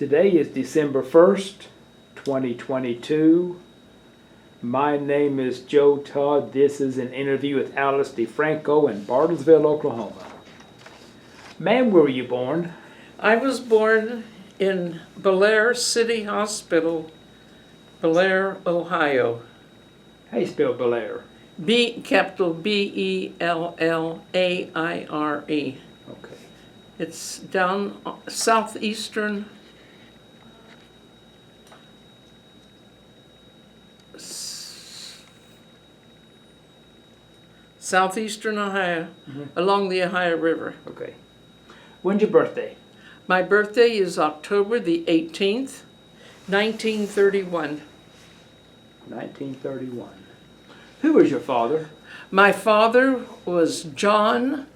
Today is December 1st, 2022. My name is Joe Todd. This is an interview with Alice DeFranco in Bartlesville, Oklahoma. Ma'am, where were you born? I was born in Bellaire City Hospital, Bellaire, Ohio. How do you spell Bellaire? Capital B-E-L-L-A-I-R-E. Okay. It's down southeastern Ohio, along the Ohio River. Okay. When's your birthday? My birthday is October the 18th, 1931. 1931. Who was your father? My father was John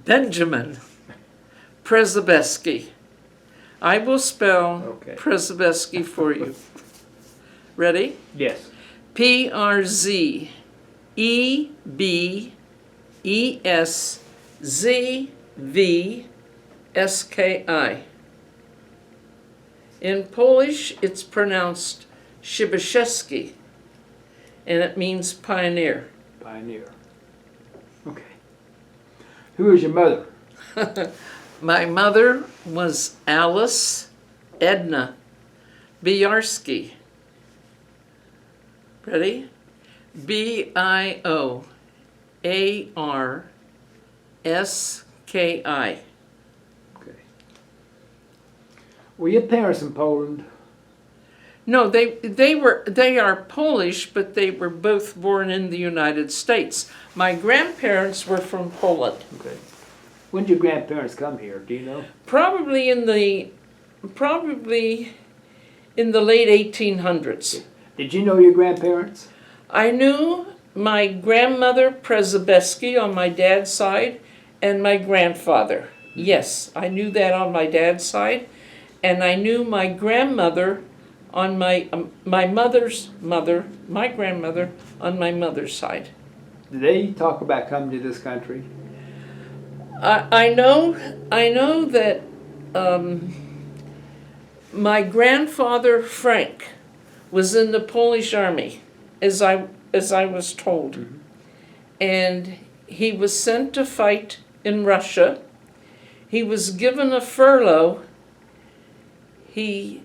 Benjamin Przebeski. I will spell Przebeski for you. Ready? Yes. Przebeski. In Polish, it's pronounced Szybaszewski, and it means pioneer. Pioneer. Okay. Who is your mother? My mother was Alice Edna Biarski. Ready? Biarski. Okay. Were your parents in Poland? No, they are Polish, but they were both born in the United States. My grandparents were from Poland. Okay. When did your grandparents come here? Do you know? Probably in the late 1800s. Did you know your grandparents? I knew my grandmother Przebeski on my dad's side and my grandfather. Yes, I knew that on my dad's side, and I knew my grandmother on my mother's mother, my grandmother on my mother's side. Did they talk about coming to this country? I know that my grandfather Frank was in the Polish army, as I was told, and he was sent to fight in Russia. He was given a furlough. He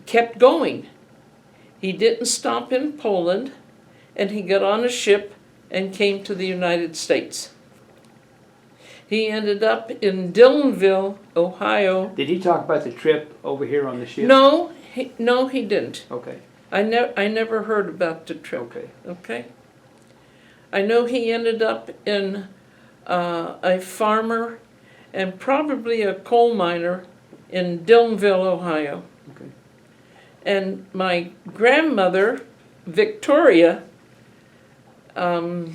kept going. He didn't stop in Poland, and he got on a ship and came to the United States. He ended up in Dillonville, Ohio. Did he talk about the trip over here on the ship? No, he didn't. Okay. I never heard about the trip. Okay. Okay. I know he ended up in a farmer and probably a coal miner in Dillonville, Ohio. Okay. And my grandmother, Victoria, I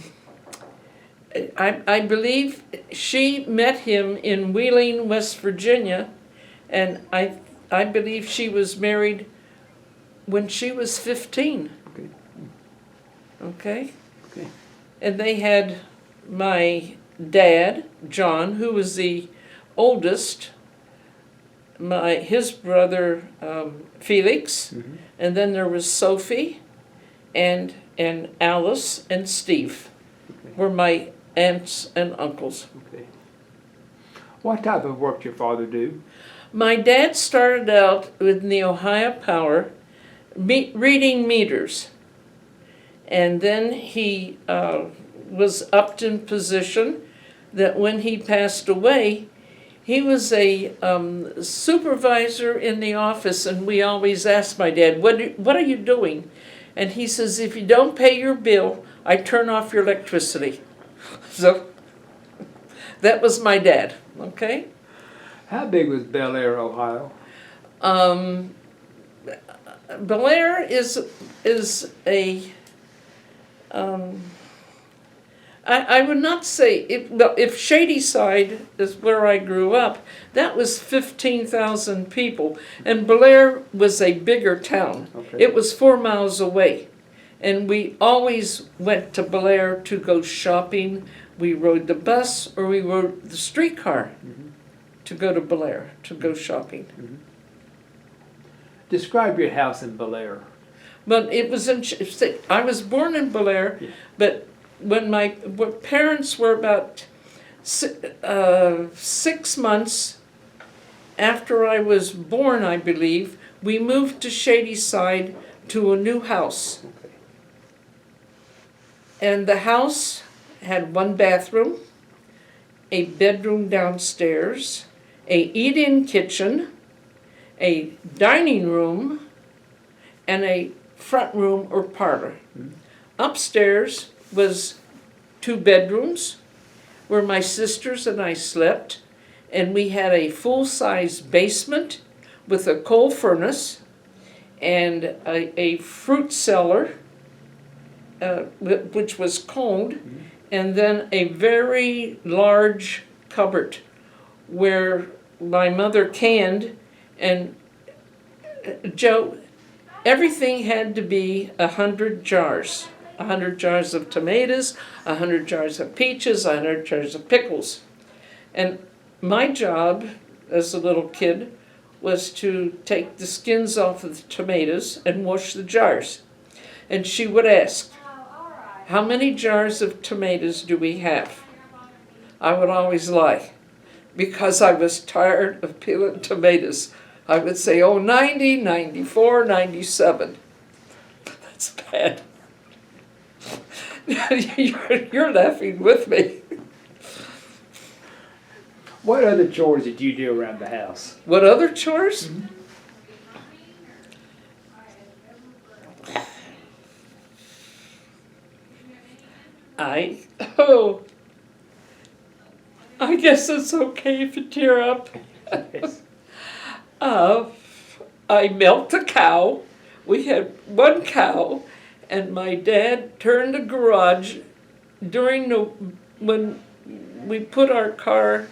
believe she met him in Wheeling, West Virginia, and I believe she was married when she was 15. Okay. Okay? Okay. And they had my dad, John, who was the oldest, his brother Felix, and then there was Sophie and Alice and Steve were my aunts and uncles. Okay. What type of work did your father do? My dad started out with the Ohio Power reading meters, and then he was upped in position that when he passed away, he was a supervisor in the office, and we always asked my dad, what are you doing? And he says, if you don't pay your bill, I turn off your electricity. So that was my dad, okay? How big was Bellaire, Ohio? Bellaire is a I would not say, if Shadyside is where I grew up, that was 15,000 people, and Bellaire was a bigger town. Okay. It was 4 miles away, and we always went to Bellaire to go shopping. We rode the bus or we rode the streetcar. to go to Blair, to go shopping. Describe your house in Bel Air. But it was I was born in Blair, Yeah. but when my parents were about 6 months after I was born, I believe, we moved to Shadyside to a new house. Okay. And the house had 1 bathroom, a bedroom downstairs, a eat-in kitchen, a dining room, and a front room or parlor. Upstairs was 2 bedrooms where my sisters and I slept, and we had a full-size basement with a coal furnace and a fruit cellar, which was coned, and then a very large cupboard where my mother canned. And Joe, everything had to be 100 jars. 100 jars of tomatoes, 100 jars of peaches, 100 jars of pickles. And my job as a little kid was to take the skins off of the tomatoes and wash the jars. And she would ask, how many jars of tomatoes do we have? I would always lie because I was tired of peeling tomatoes. I would say, 90, 94, 97. That's bad. You're laughing with me. What other chores did you do around the house? What other chores? I guess it's okay if you tear up. Yes. I milked a cow. We had 1 cow, and my dad turned the garage when we put our car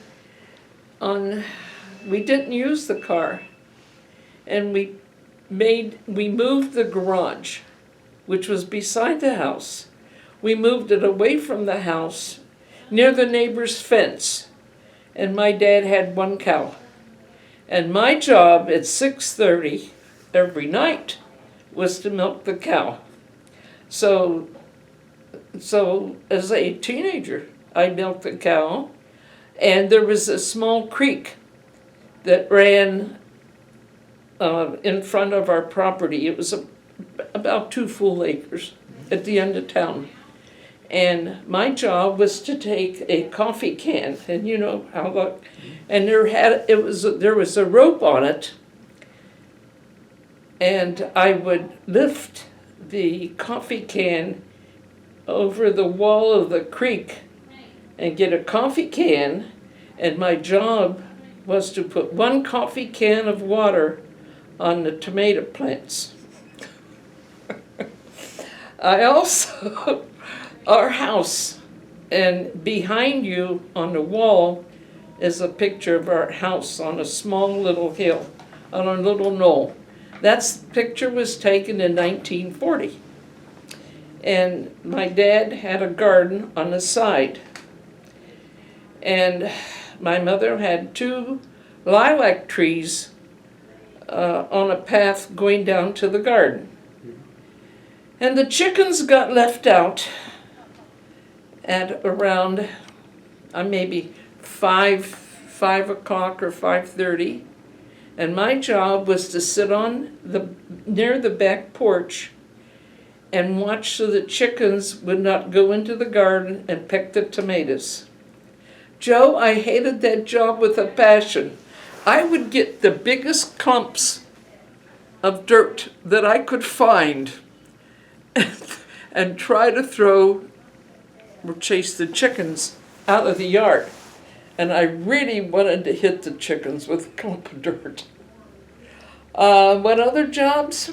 on. We didn't use the car, and we moved the garage, which was beside the house. We moved it away from the house, near the neighbor's fence, and my dad had 1 cow. And my job at 6:30 every night was to milk the cow. So as a teenager, I milked the cow, and there was a small creek that ran in front of our property. It was about 2 full acres at the end of town. And my job was to take a coffee can, and you know how and there was a rope on it, and I would lift the coffee can over the wall of the creek and get a coffee can, and my job was to put 1 coffee can of water on the tomato plants. I also our house, and behind you on the wall is a picture of our house on a small little hill, on a little knoll. That picture was taken in 1940. And my dad had a garden on the side. And my mother had 2 lilac trees on a path going down to the garden. And the chickens got left out at around maybe 5 o'clock or 5:30, and my job was to sit near the back porch and watch so the chickens would not go into the garden and pick the tomatoes. Joe, I hated that job with a passion. I would get the biggest clumps of dirt that I could find and try to throw or chase the chickens out of the yard. And I really wanted to hit the chickens with a clump of dirt. What other jobs?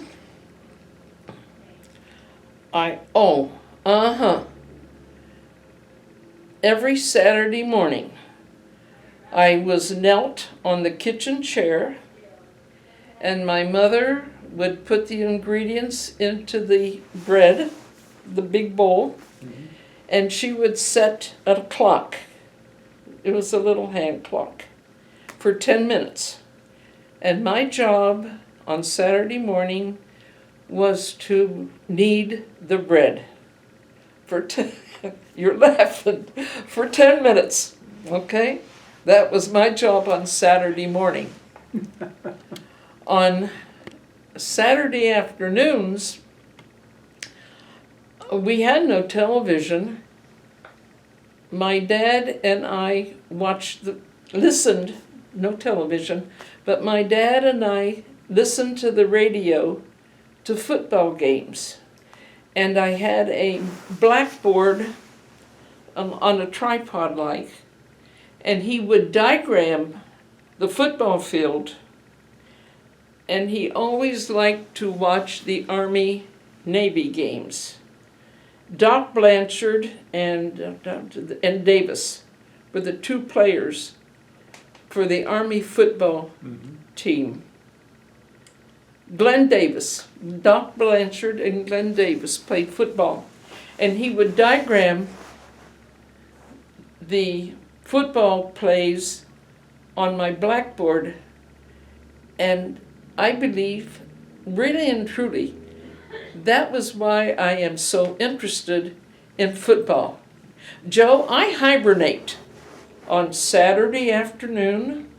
Every Saturday morning, I was knelt on the kitchen chair, and my mother would put the ingredients into the bread, the big bowl, and she would set a clock. It was a little hand clock. for 10 minutes. And my job on Saturday morning was to knead the bread for you're laughing, for 10 minutes, okay? That was my job on Saturday morning. On Saturday afternoons, we had no television. My dad and I listened, no television, but my dad and I listened to the radio to football games. And I had a blackboard on a tripod like, and he would diagram the football field, and he always liked to watch the Army-Navy games. Doc Blanchard and Davis were the two players for the Army football team. Glenn Davis, Doc Blanchard and Glenn Davis played football. And he would diagram the football plays on my blackboard. And I believe, really and truly, that was why I am so interested in football. Joe, I hibernate on Saturday afternoon,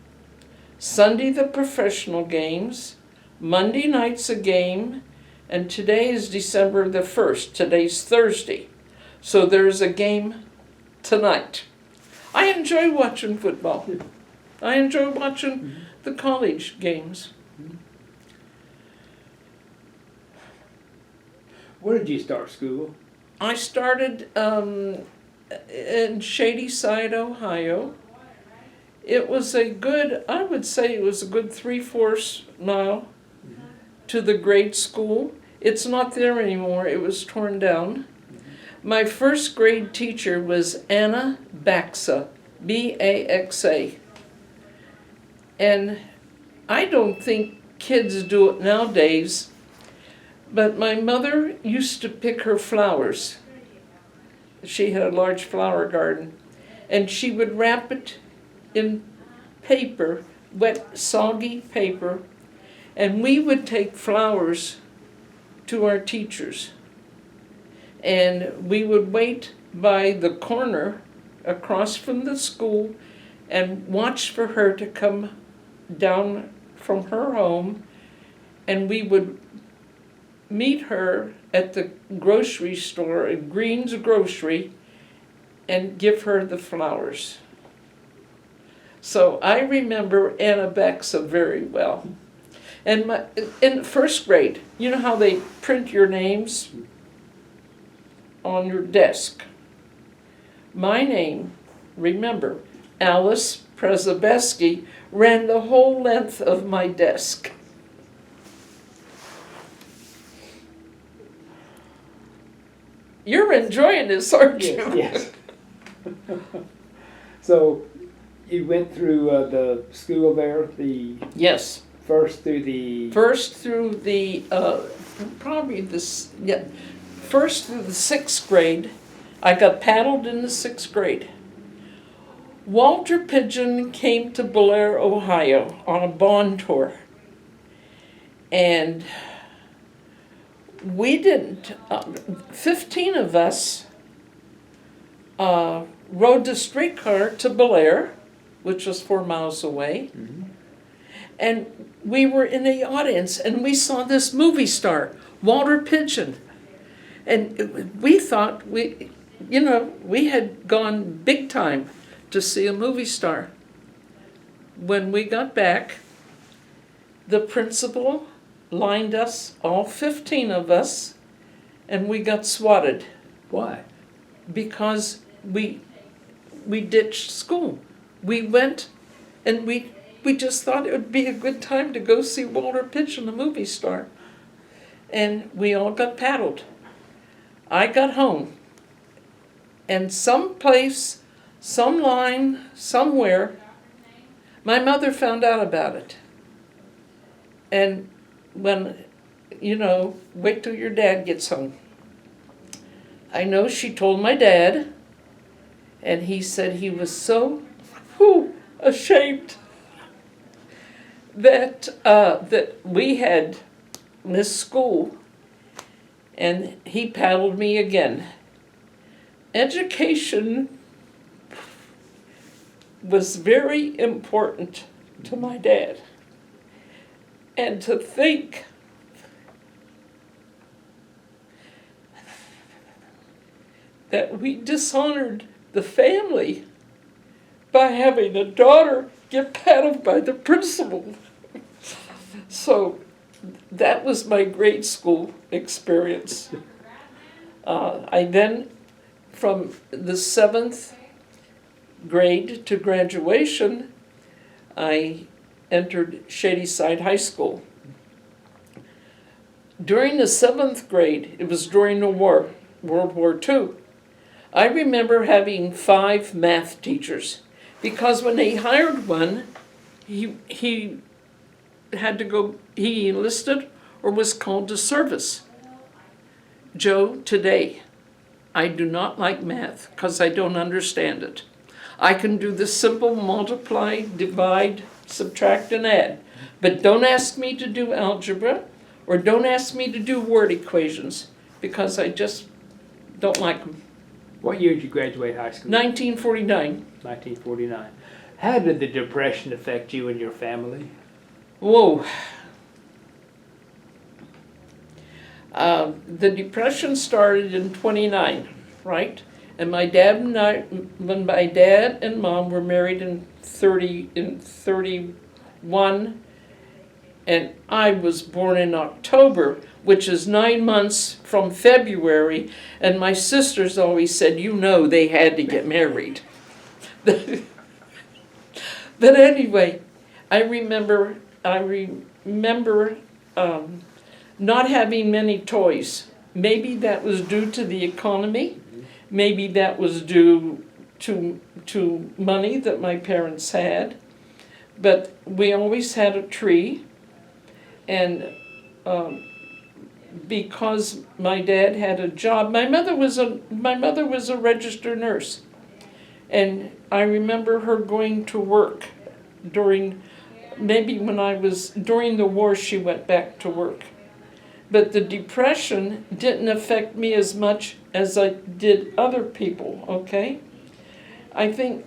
Sunday the professional games, Monday night's a game, and today is December the 1st. Today's Thursday. So there's a game tonight. I enjoy watching football. I enjoy watching the college games. Where did you start school? I started in Shadyside, Ohio. It was I would say it was a good 3/4 mile to the grade school. It's not there anymore. It was torn down. My first grade teacher was Anna Baxa, B-A-X-A. And I don't think kids do it nowadays, but my mother used to pick her flowers. She had a large flower garden, and she would wrap it in paper, wet, soggy paper, and we would take flowers to our teachers. And we would wait by the corner across from the school and watch for her to come down from her home, and we would meet her at the grocery store at Green's Grocery and give her the flowers. So I remember Anna Baxa very well. And in first grade, you know how they print your names on your desk? My name, remember, Alice Przebeski, ran the whole length of my desk. You're enjoying this, aren't you? Yes. So you went through the school there, Yes. first through the first through the 6th grade. I got paddled in the 6th grade. Walter Pidgeon came to Blair, Ohio on a bond tour. And we didn't, 15 of us rode the streetcar to Blair, which was 4 miles away. And we were in the audience, and we saw this movie star, Walter Pidgeon. And we thought we had gone big time to see a movie star. When we got back, the principal lined us, all 15 of us, and we got swatted. Why? Because we ditched school. We went, and we just thought it would be a good time to go see Walter Pidgeon, the movie star. And we all got paddled. I got home. And someplace, some line, somewhere, my mother found out about it. And when, wait till your dad gets home. I know she told my dad, and he said he was so ashamed. that we had this school, and he paddled me again. Education was very important to my dad. And to think that we dishonored the family by having a daughter get paddled by the principal. So that was my grade school experience. I then, from the 7th grade to graduation, I entered Shadyside High School. During the 7th grade, it was during the war, World War II, I remember having 5 math teachers, because when they hired one, he had to go, he enlisted or was called to service. Joe, today, I do not like math because I don't understand it. I can do the simple multiply, divide, subtract, and add, but don't ask me to do algebra or don't ask me to do word equations because I just don't like them. What year did you graduate high school? 1949. 1949. How did the Depression affect you and your family? Whoa. The Depression started in 29, right? And my dad and when my dad and mom were married in 31, and I was born in October, which is 9 months from February, and my sisters always said, you know, they had to get married. But anyway, I remember not having many toys. Maybe that was due to the economy. Maybe that was due to money that my parents had. But we always had a tree. And because my dad had a job, my mother was a registered nurse. And I remember her going to work during the war, she went back to work. But the Depression didn't affect me as much as I did other people, okay? I think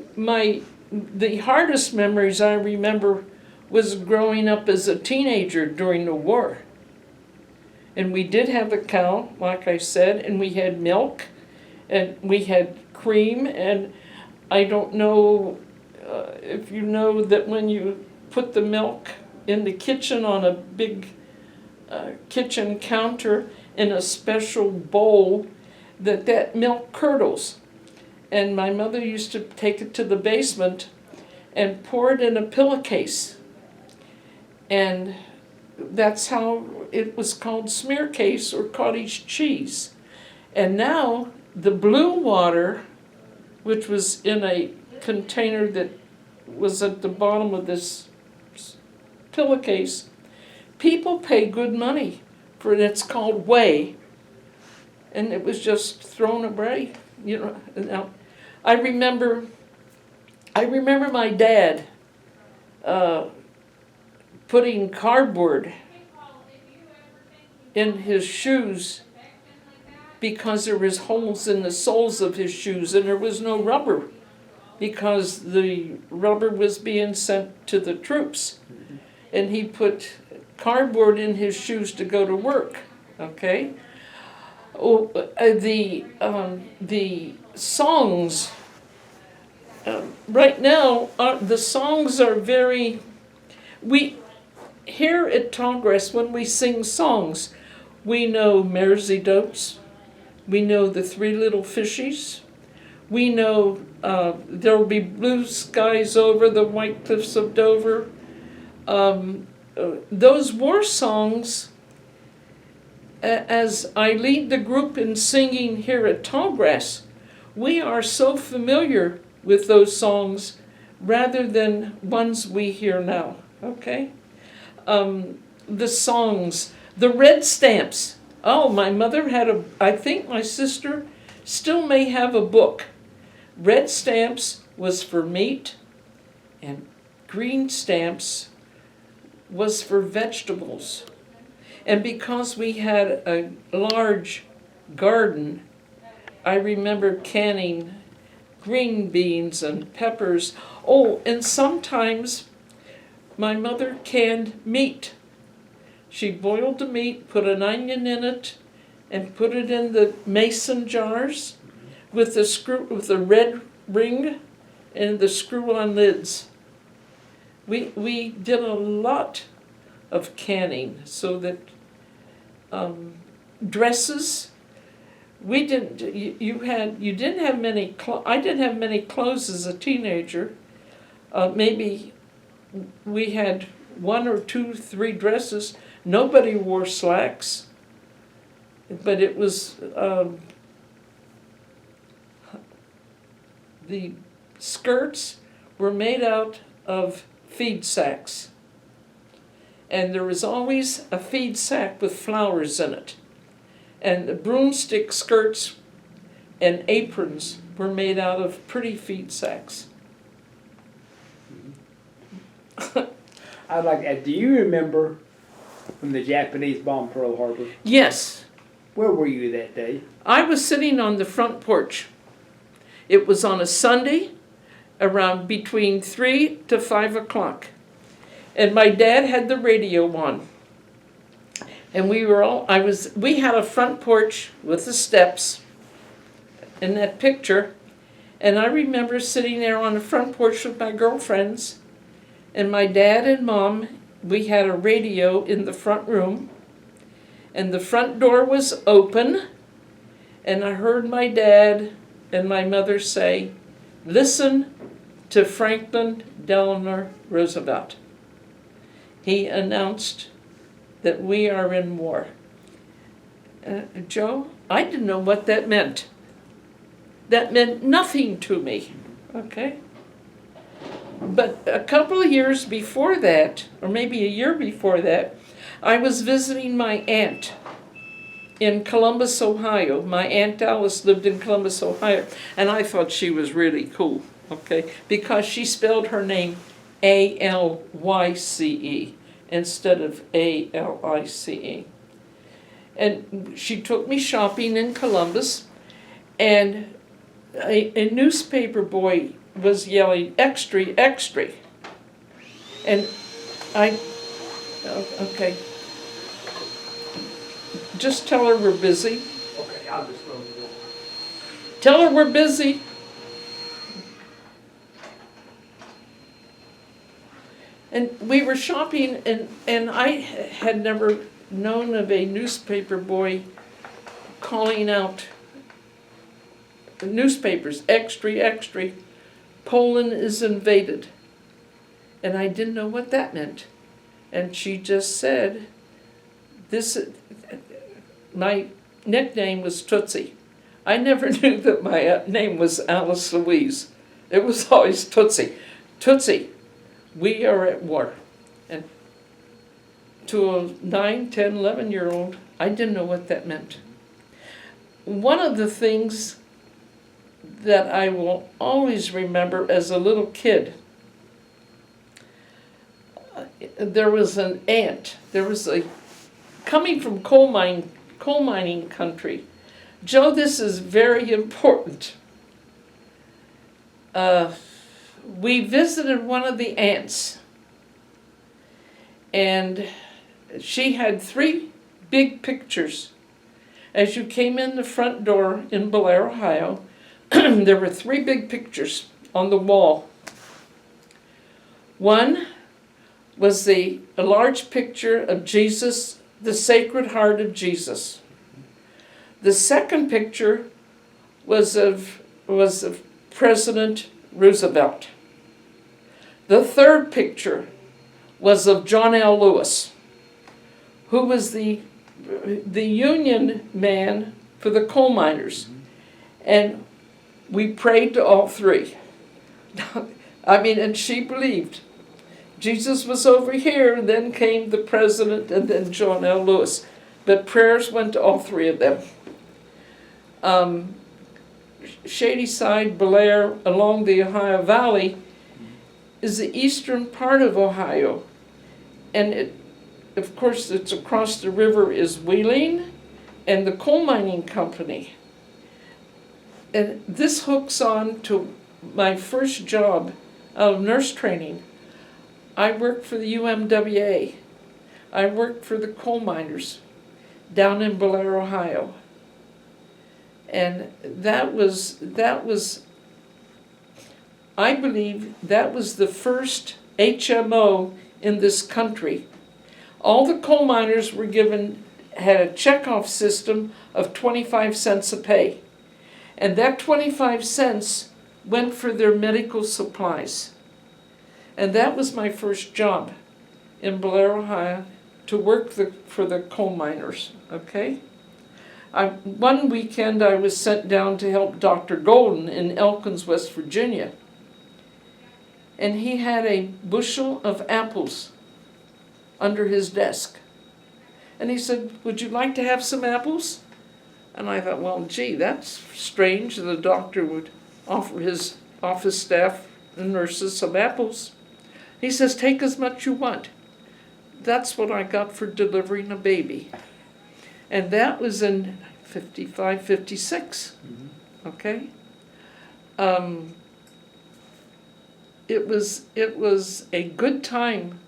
the hardest memories I remember was growing up as a teenager during the war. And we did have a cow, like I said, and we had milk, and we had cream, and I don't know if you know that when you put the milk in the kitchen on a big kitchen counter in a special bowl, that milk curdles. And my mother used to take it to the basement and pour it in a pillowcase. And that's how it was called smear case or cottage cheese. And now the blue water, which was in a container that was at the bottom of this pillowcase, people pay good money for it. It's called whey. And it was just thrown away, you know. Now, I remember my dad putting cardboard in his shoes because there was holes in the soles of his shoes and there was no rubber because the rubber was being sent to the troops. And he put cardboard in his shoes to go to work, okay? The songs, right now, the songs are very, here at Tallgrass, when we sing songs, we know Mersey Dotes, we know the Three Little Fishies, we know There'll Be Blue Skies Over the White Cliffs of Dover. Those war songs, as I lead the group in singing here at Tallgrass, we are so familiar with those songs rather than ones we hear now, okay? The songs, the red stamps. Oh, my mother had I think my sister still may have a book. Red stamps was for meat, and green stamps was for vegetables. And because we had a large garden, I remember canning green beans and peppers. Oh, and sometimes my mother canned meat. She boiled the meat, put an onion in it, and put it in the mason jars with the red ring and the screw-on lids. We did a lot of canning so that dresses. We didn't. You didn't have many. I didn't have many clothes as a teenager. Maybe we had 1 or 2, 3 dresses. Nobody wore slacks, but it was the skirts were made out of feed sacks, and there was always a feed sack with flowers in it, and the broomstick skirts and aprons were made out of pretty feed sacks. I'd like. Do you remember when the Japanese bombed Pearl Harbor? Yes. Where were you that day? I was sitting on the front porch. It was on a Sunday, around between 3 to 5 o'clock. And my dad had the radio on. And we had a front porch with the steps in that picture. And I remember sitting there on the front porch with my girlfriends. And my dad and mom, we had a radio in the front room. And the front door was open. And I heard my dad and my mother say, "Listen to Franklin Delano Roosevelt." He announced that we are in war. Joe, I didn't know what that meant. That meant nothing to me, okay? But a couple of years before that, or maybe a year before that, I was visiting my aunt in Columbus, Ohio. My Aunt Alice lived in Columbus, Ohio, and I thought she was really cool, okay? Because she spelled her name Alyce instead of Alice. And she took me shopping in Columbus, and a newspaper boy was yelling, "Extra, extra." And okay. Just tell her we're busy. Okay, I'll just close the door. Tell her we're busy. And we were shopping, and I had never known of a newspaper boy calling out newspapers, "Extra, extra, Poland is invaded." And I didn't know what that meant. And she just said, my nickname was Tootsie. I never knew that my name was Alice Louise. It was always Tootsie. Tootsie, we are at war. And to a 9, 10, 11-year-old, I didn't know what that meant. One of the things that I will always remember as a little kid, there was an aunt. There was coming from coal mining country. Joe, this is very important. We visited one of the aunts, and she had 3 big pictures. As you came in the front door in Blair, Ohio, there were 3 big pictures on the wall. One was a large picture of Jesus, the Sacred Heart of Jesus. The second picture was of President Roosevelt. The third picture was of John L. Lewis, who was the Union man for the coal miners. And we prayed to all 3. And she believed. Jesus was over here, and then came the president, and then John L. Lewis. But prayers went to all 3 of them. Shadyside, Blair, along the Ohio Valley, is the eastern part of Ohio. and of course, it's across the river is Wheeling and the coal mining company. And this hooks on to my first job out of nurse training. I worked for the UMWA. I worked for the coal miners down in Blair, Ohio. And that was, I believe, that was the first HMO in this country. All the coal miners were had a checkoff system of 25 cents a pay. And that 25 cents went for their medical supplies. And that was my first job in Blair, Ohio, to work for the coal miners, okay? One weekend I was sent down to help Dr. Golden in Elkins, West Virginia. And he had a bushel of apples under his desk. And he said, "Would you like to have some apples?" And I thought, well, gee, that's strange that the doctor would offer his office staff and nurses some apples. He says, "Take as much you want." That's what I got for delivering a baby. And that was in 55, 56, okay? It was a good time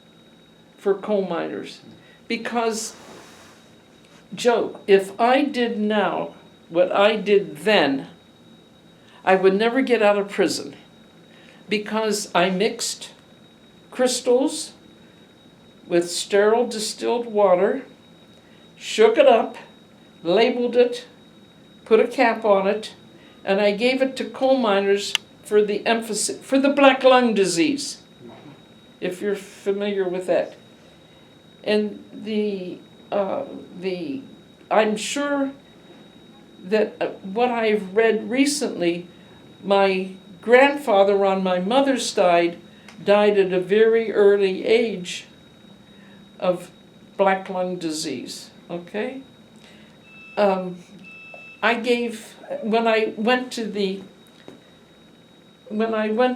for coal miners, because, Joe, if I did now what I did then, I would never get out of prison, because I mixed crystals with sterile distilled water, shook it up, labeled it, put a cap on it, and I gave it to coal miners for the black lung disease, if you're familiar with that. And I'm sure that what I've read recently, my grandfather on my mother's side died at a very early age of black lung disease, okay? When I went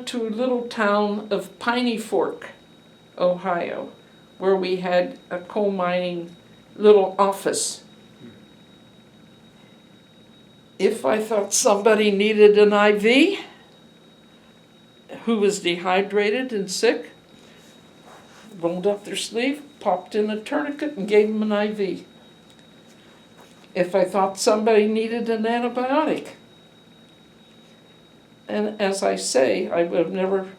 to a little town of Piney Fork, Ohio, where we had a coal mining little office, if I thought somebody needed an IV, who was dehydrated and sick, rolled up their sleeve, popped in a tourniquet, and gave them an IV. If I thought somebody needed an antibiotic, and as I say, I would have never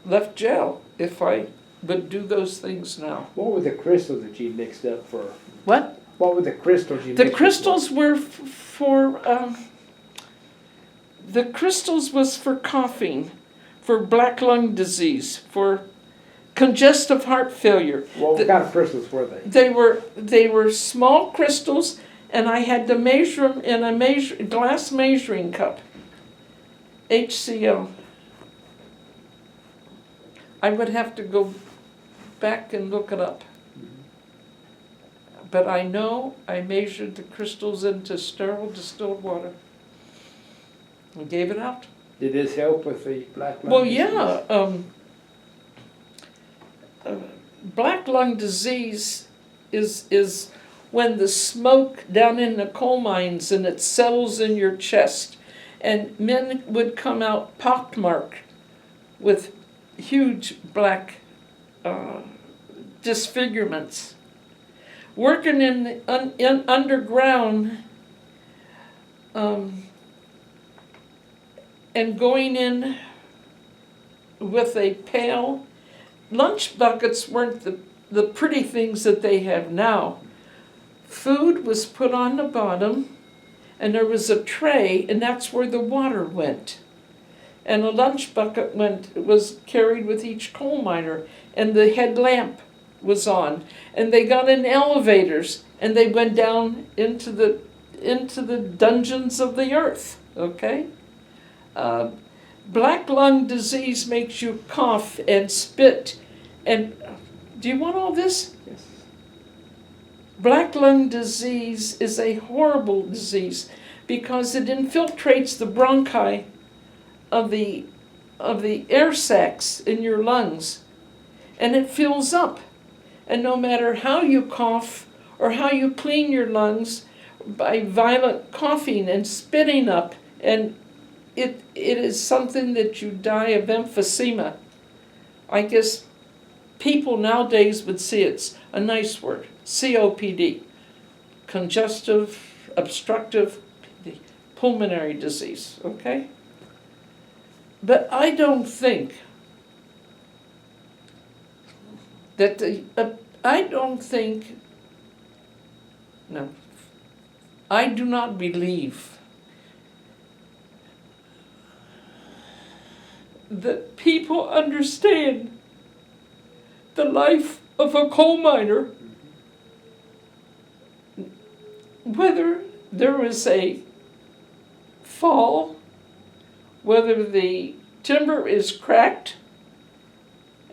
left jail if I would do those things now. What were the crystals that you mixed up for? What? What were the crystals you mixed The up crystals were the crystals was for coughing, for black lung disease, for congestive heart failure. What kind of crystals were they? They were small crystals, and I had to measure them in a glass measuring cup. HCl. I would have to go back and look it up. But I know I measured the crystals into sterile distilled water and gave it out. Did this help with the black lung Well, disease? yeah. Black lung disease is when the smoke down in the coal mines and it settles in your chest, and men would come out pockmarked with huge black disfigurements. Working in underground and going in with a pail. Lunch buckets weren't the pretty things that they have now. Food was put on the bottom, and there was a tray, and that's where the water went. And a lunch bucket was carried with each coal miner, and the headlamp was on. And they got in elevators, and they went down into the dungeons of the earth, okay? Black lung disease makes you cough and spit. And do you want all this? Yes. Black lung disease is a horrible disease because it infiltrates the bronchi of the air sacs in your lungs, and it fills up. And no matter how you cough or how you clean your lungs by violent coughing and spitting up, and it is something that you die of emphysema. I guess people nowadays would see it's a nice word, COPD, congestive, obstructive pulmonary disease, okay? But I don't think that I do not believe that people understand the life of a coal miner, whether there is a fall, whether the timber is cracked,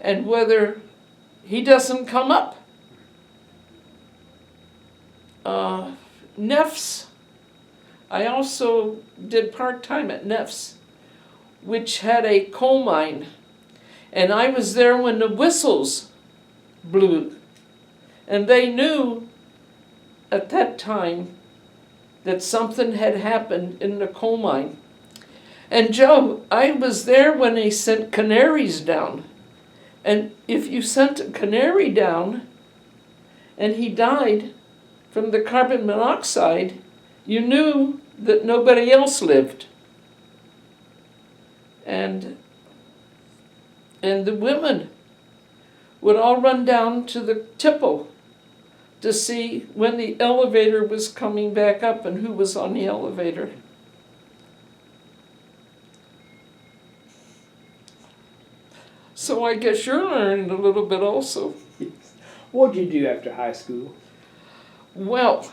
and whether he doesn't come up. Neff's, I also did part-time at Neff's, which had a coal mine, and I was there when the whistles blew, and they knew at that time that something had happened in the coal mine. And Joe, I was there when they sent canaries down, and if you sent a canary down and he died from the carbon monoxide, you knew that nobody else lived. And the women would all run down to the tipple to see when the elevator was coming back up and who was on the elevator. So I guess you're learning a little bit also. Yes. What did you do after high school? Well,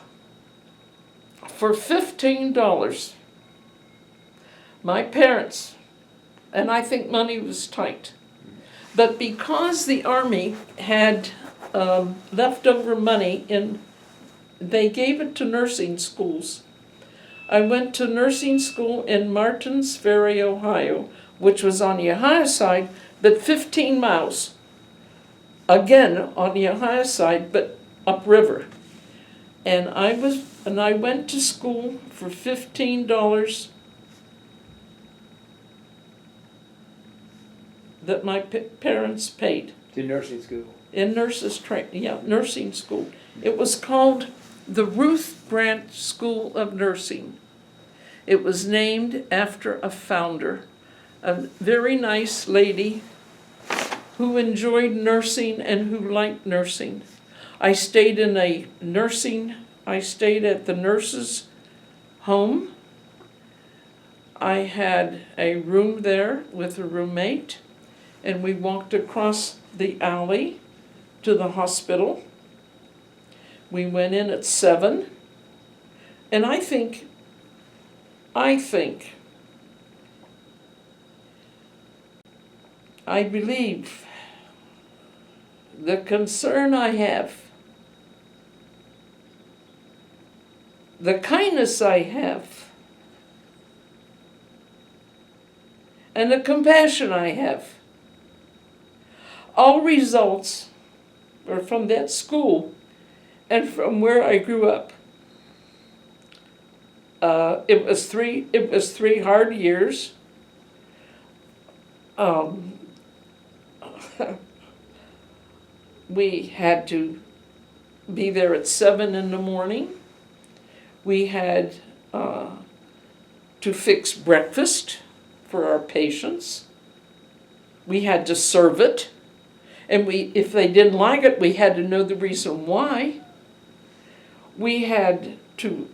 for $15, my parents, and I think money was tight, but because the Army had leftover money, they gave it to nursing schools. I went to nursing school in Martins Ferry, Ohio, which was on the Ohio side, but 15 miles. Again, on the Ohio side, but upriver. And I went to school for $15 that my parents paid. To nursing school. In nursing school. It was called the Ruth Grant School of Nursing. It was named after a founder, a very nice lady who enjoyed nursing and who liked nursing. I stayed at the nurse's home. I had a room there with a roommate, and we walked across the alley to the hospital. We went in at 7, and I believe the concern I have, the kindness I have, and the compassion I have, all results are from that school and from where I grew up. It was three hard years. We had to be there at 7 in the morning. We had to fix breakfast for our patients. We had to serve it. And if they didn't like it, we had to know the reason why. We had to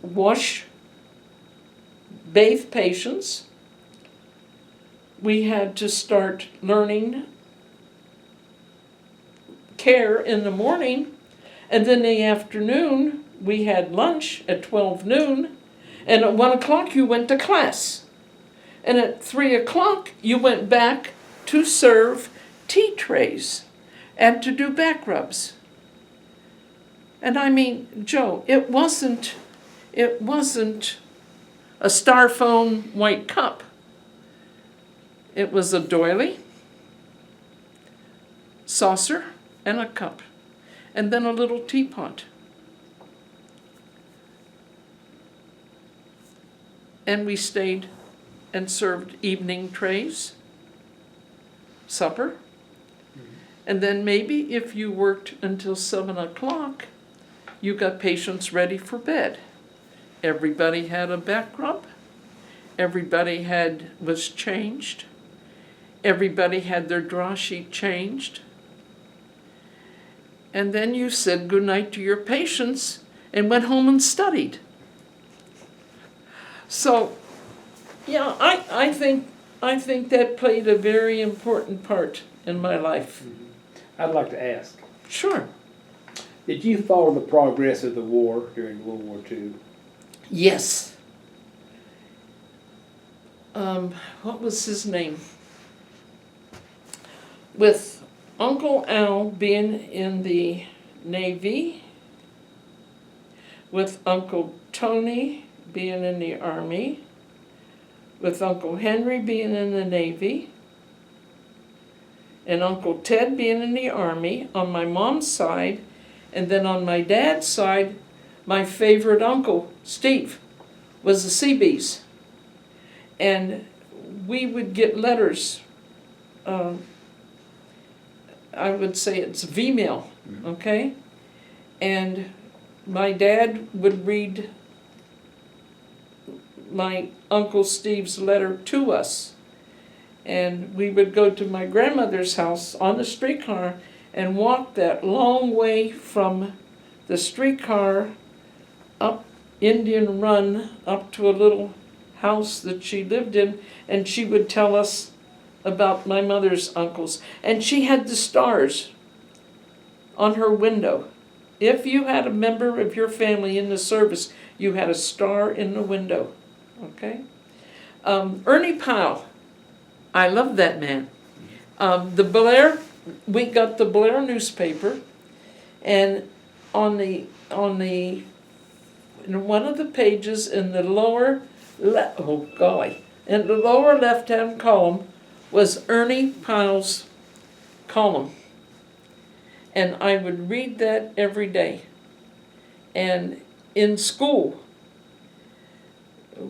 bathe patients. We had to start learning care in the morning, and then in the afternoon we had lunch at 12 noon, and at 1 o'clock you went to class. And at 3 o'clock you went back to serve tea trays and to do back rubs. And I mean, Joe, it wasn't a styrofoam white cup. It was a doily, saucer, and a cup. and then a little teapot. And we stayed and served evening trays, supper, and then maybe if you worked until 7 o'clock, you got patients ready for bed. Everybody had a back rub. Everybody was changed. Everybody had their draw sheet changed. And then you said goodnight to your patients and went home and studied. So, yeah, I think that played a very important part in my life. I'd like to ask, Sure. did you follow the progress of the war during World War II? Yes. What was his name? With Uncle Al being in the Navy, with Uncle Tony being in the Army, with Uncle Henry being in the Navy, and Uncle Ted being in the Army on my mom's side, and then on my dad's side, my favorite uncle, Steve, was the Seabees. And we would get letters, I would say it's V-mail, okay? And my dad would read my Uncle Steve's letter to us. And we would go to my grandmother's house on the streetcar and walk that long way from the streetcar up Indian Run up to a little house that she lived in, and she would tell us about my mother's uncles. And she had the stars on her window. If you had a member of your family in the service, you had a star in the window. Okay? Ernie Powell. I love that man. The Blair, we got the Blair newspaper, and in one of the pages in the lower in the lower left-hand column was Ernie Powell's column. And I would read that every day. And in school,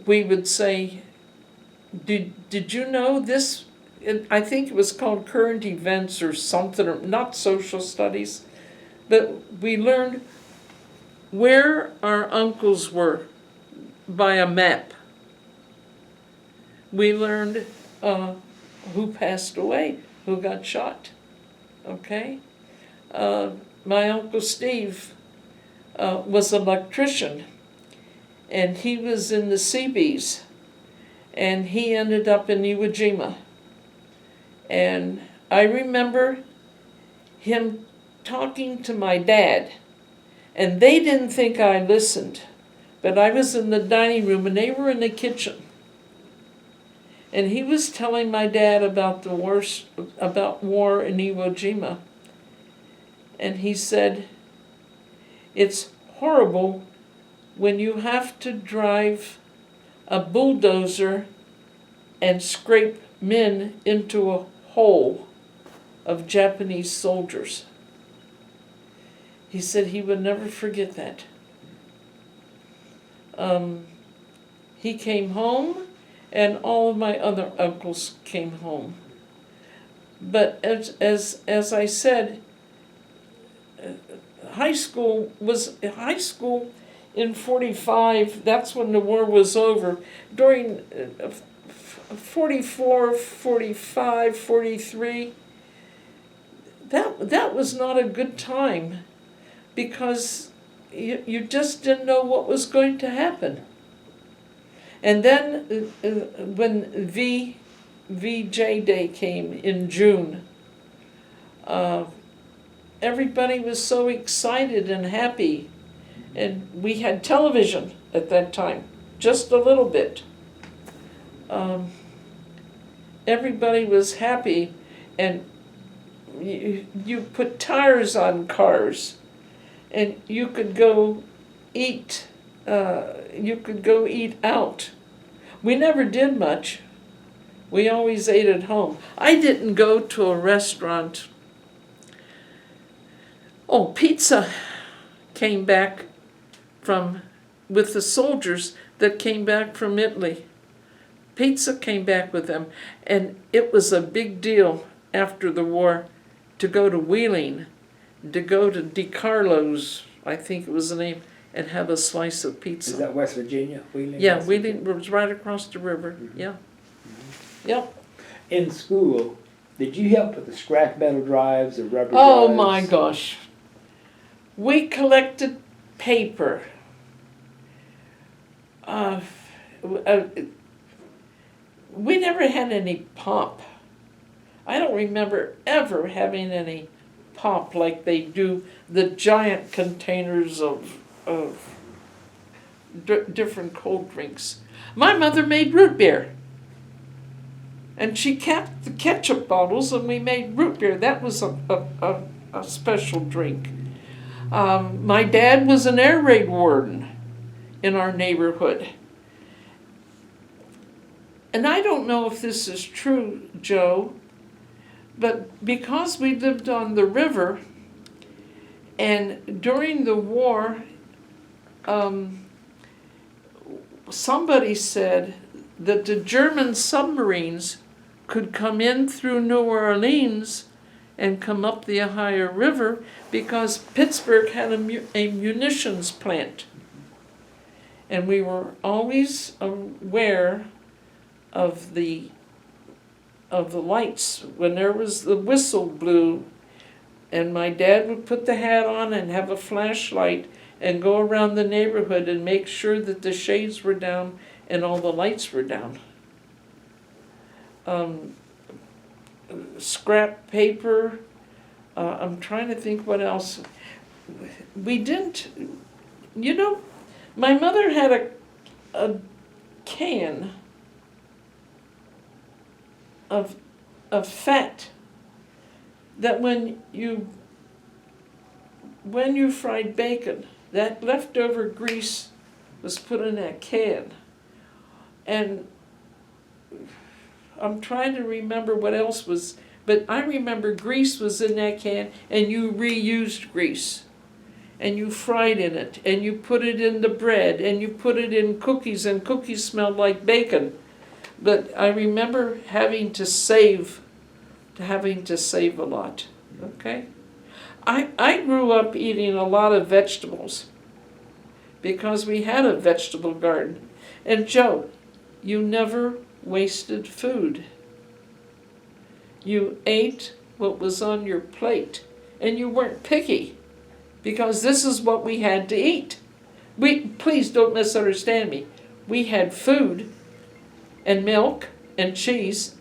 we would say, did you know this? I think it was called current events or something, or not social studies, but we learned where our uncles were by a map. We learned who passed away, who got shot, okay? My Uncle Steve was an electrician, and he was in the Seabees, and he ended up in Iwo Jima. And I remember him talking to my dad, and they didn't think I listened, but I was in the dining room and they were in the kitchen. And he was telling my dad about war in Iwo Jima. And he said, it's horrible when you have to drive a bulldozer and scrape men into a hole of Japanese soldiers. He said he would never forget that. He came home, and all of my other uncles came home. But as I said, high school in 45, that's when the war was over. During 44, 45, 43, that was not a good time, because you just didn't know what was going to happen. And then when VJ Day came in June, everybody was so excited and happy. And we had television at that time, just a little bit. Everybody was happy, and you put tires on cars, and you could go eat. You could go eat out. We never did much. We always ate at home. I didn't go to a restaurant Oh, pizza came back with the soldiers that came back from Italy. Pizza came back with them, and it was a big deal after the war to go to Wheeling, to go to DiCarlo's, I think it was the name, and have a slice of pizza. Is that West Virginia? Wheeling? Yeah, West Wheeling was right across the river. Yeah. Yep. In school, did you help with the scrap metal drives or rubber Oh drives? my gosh. We collected paper. We never had any pop. I don't remember ever having any pop like they do the giant containers of different cold drinks. My mother made root beer. And she kept the ketchup bottles, and we made root beer. That was a special drink. My dad was an air raid warden in our neighborhood. And I don't know if this is true, Joe, but because we lived on the river, and during the war, somebody said that the German submarines could come in through New Orleans and come up the Ohio River because Pittsburgh had a munitions plant. And we were always aware of the lights when there was the whistle blew, and my dad would put the hat on and have a flashlight and go around the neighborhood and make sure that the shades were down and all the lights were down. Scrap paper. I'm trying to think what else. We didn't, my mother had a can of fat that when you fried bacon, that leftover grease was put in that can. And I'm trying to remember what else was, but I remember grease was in that can, and you reused grease. And you fried in it, and you put it in the bread, and you put it in cookies, and cookies smelled like bacon. But I remember having to save a lot, okay? I grew up eating a lot of vegetables because we had a vegetable garden. And Joe, you never wasted food. You ate what was on your plate, and you weren't picky because this is what we had to eat. Please don't misunderstand me. We had food and milk and cheese,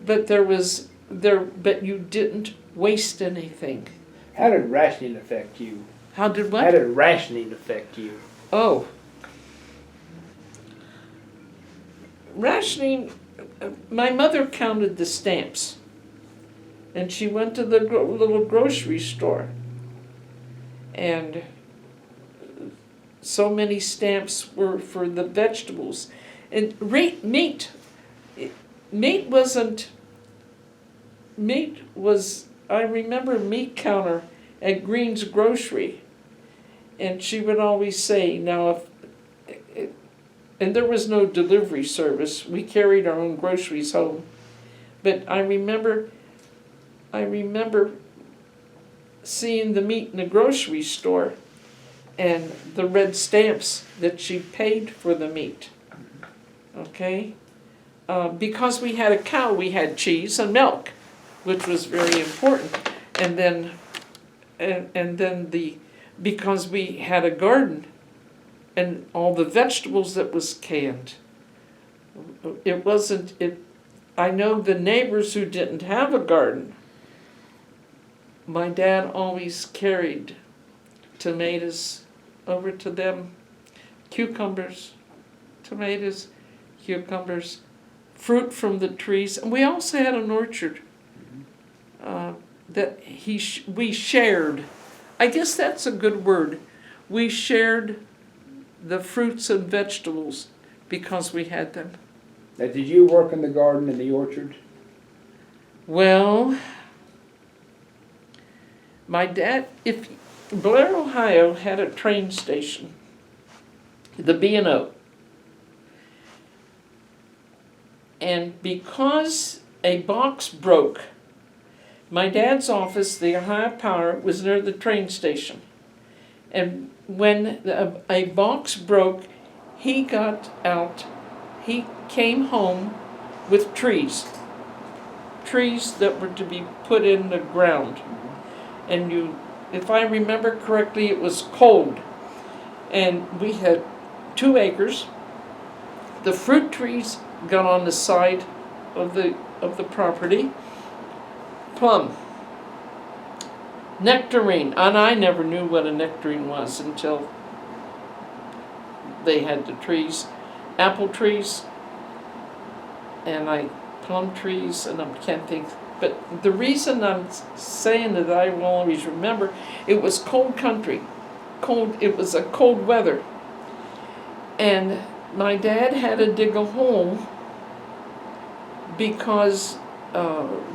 but but you didn't waste anything. How did rationing affect you? How did what? How did rationing affect you? Oh. Rationing, my mother counted the stamps, and she went to the little grocery store, and so many stamps were for the vegetables. And meat was, I remember meat counter at Green's Grocery, and she would always say, now and there was no delivery service, we carried our own groceries home, but I remember seeing the meat in the grocery store and the red stamps that she paid for the meat. Okay? Because we had a cow, we had cheese and milk, which was very important. And then because we had a garden and all the vegetables that was canned, I know the neighbors who didn't have a garden, my dad always carried tomatoes over to them, cucumbers, tomatoes, cucumbers, fruit from the trees, and we also had an orchard that we shared. I guess that's a good word. We shared the fruits and vegetables because we had them. Now, did you work in the garden and the orchard? Well, My dad, if Blair, Ohio had a train station, the B&O. And because a box broke, my dad's office, the Ohio Power, was near the train station. And when a box broke, he got out, he came home with trees that were to be put in the ground. And if I remember correctly, it was cold. And we had 2 acres. The fruit trees got on the side of the property. Plum, nectarine, and I never knew what a nectarine was until they had the trees, apple trees, and plum trees, and I can't think. But the reason I'm saying that I will always remember, it was cold country, it was a cold weather, and my dad had to dig a hole because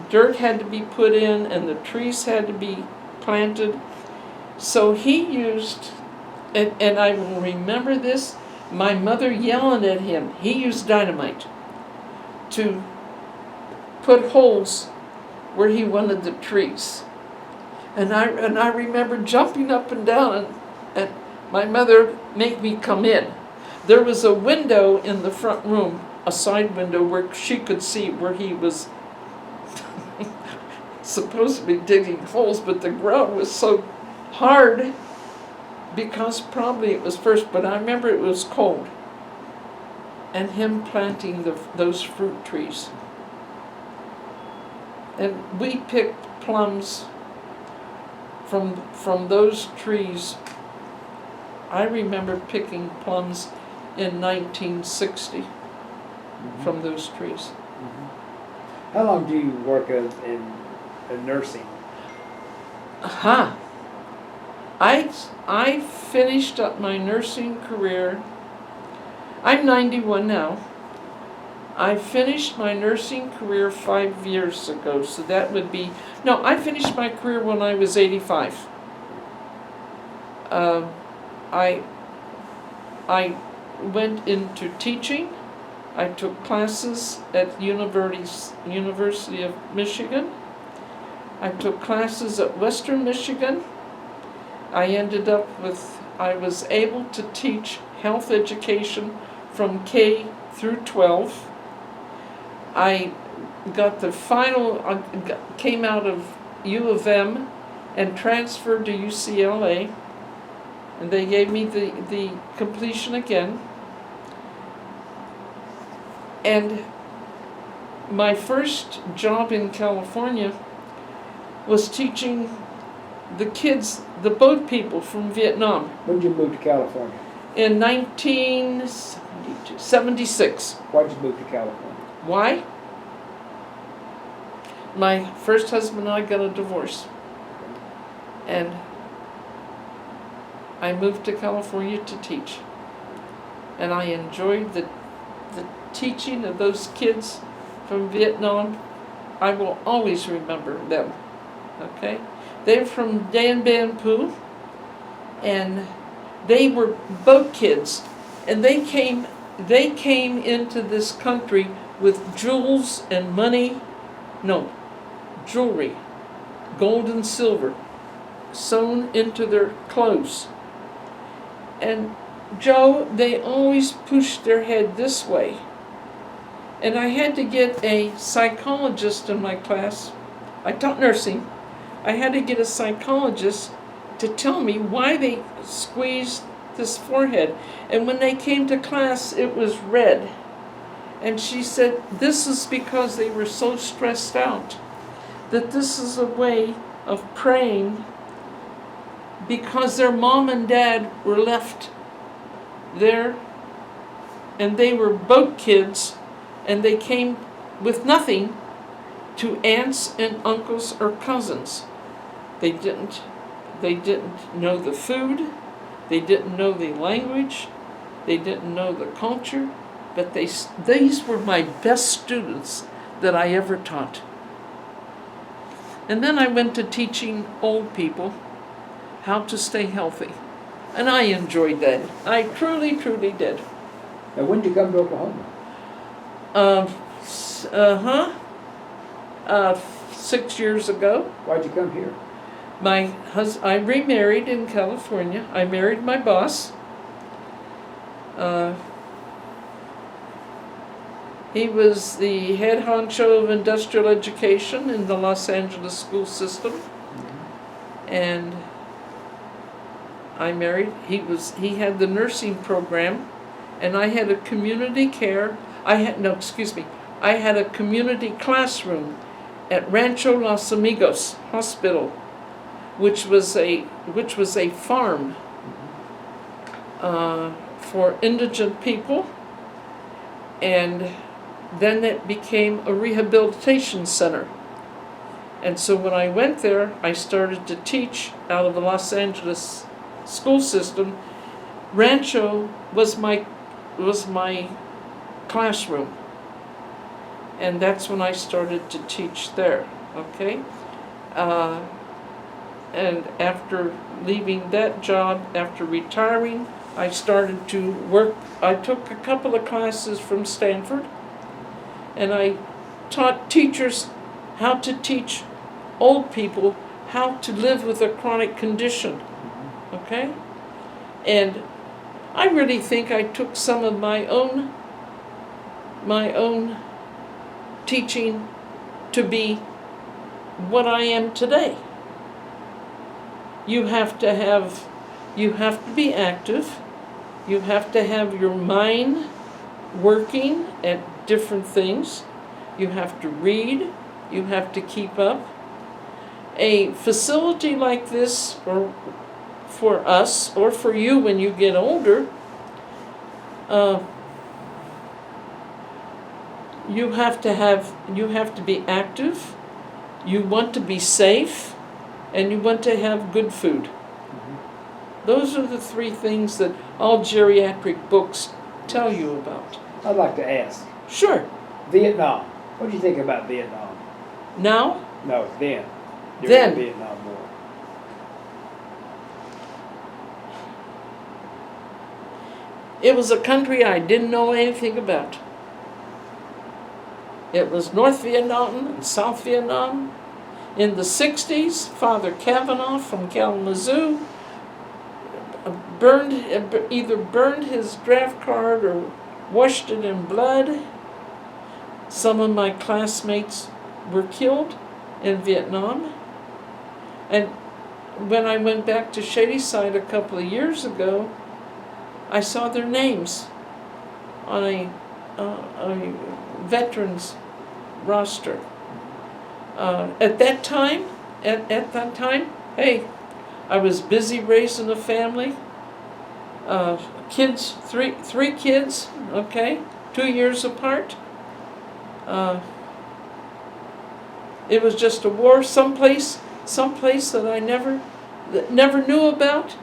dirt had to be put in and the trees had to be planted. So he used, and I will remember this, my mother yelling at him, he used dynamite to put holes where he wanted the trees. And I remember jumping up and down, and my mother made me come in. There was a window in the front room, a side window where she could see where he was supposed to be digging holes, but the ground was so hard because probably it was first, but I remember it was cold. And him planting those fruit trees. And we picked plums from those trees. I remember picking plums in 1960 from those trees. How long do you work in nursing? I finished up my nursing career. I'm 91 now. I finished my nursing career 5 years ago, so that would be, no, I finished my career when I was 85. I went into teaching. I took classes at University of Michigan. I took classes at Western Michigan. I was able to teach health education from K through 12. I got the came out of U of M and transferred to UCLA, and they gave me the completion again. And my first job in California was teaching the kids, the boat people from Vietnam. When did you move to California? In 1976. Why did you move to California? Why? My first husband and I got a divorce. And I moved to California to teach. And I enjoyed the teaching of those kids from Vietnam. I will always remember them. Okay? They're from Dien Bien Phu, and they were boat kids, and they came into this country with jewels and money, jewelry, gold and silver, sewn into their clothes. And Joe, they always pushed their head this way. And I had to get a psychologist in my class. I taught nursing. I had to get a psychologist to tell me why they squeezed this forehead. And when they came to class, it was red. And she said, this is because they were so stressed out, that this is a way of praying because their mom and dad were left there, and they were boat kids, and they came with nothing to aunts and uncles or cousins. They didn't know the food, they didn't know the language, they didn't know the culture, but these were my best students that I ever taught. And then I went to teaching old people how to stay healthy. And I enjoyed that. I truly, truly did. Now, when did you come to Oklahoma? Uh-huh. 6 years ago. Why'd you come here? I remarried in California. I married my boss. He was the head honcho of industrial education in the Los Angeles school system. And I married. He had the nursing program, and I had a community care. I had a community classroom at Rancho Los Amigos Hospital, which was a farm for indigent people, and then it became a rehabilitation center. And so when I went there, I started to teach out of the Los Angeles school system. Rancho was my classroom, and that's when I started to teach there. Okay, and after leaving that job, after retiring, I started to work. I took a couple of classes from Stanford, and I taught teachers how to teach old people how to live with a chronic condition. Okay? And I really think I took some of my own teaching to be what I am today. You have to be active. You have to have your mind working at different things. You have to read. You have to keep up. A facility like this, or for us, or for you when you get older, you have to be active. You want to be safe, and you want to have good food. Those are the three things that all geriatric books tell you about. I'd like to ask. Sure. Vietnam. What do you think about Vietnam? Now? No, then. During Then. the Vietnam War. It was a country I didn't know anything about. It was North Vietnam and South Vietnam. In the 60s, Father Kavanaugh from Kalamazoo either burned his draft card or washed it in blood. Some of my classmates were killed in Vietnam. And when I went back to Shadyside a couple of years ago, I saw their names on a veterans roster. At that time, hey, I was busy raising a family. Kids, three kids, okay, 2 years apart. It was just a war someplace that I never knew about,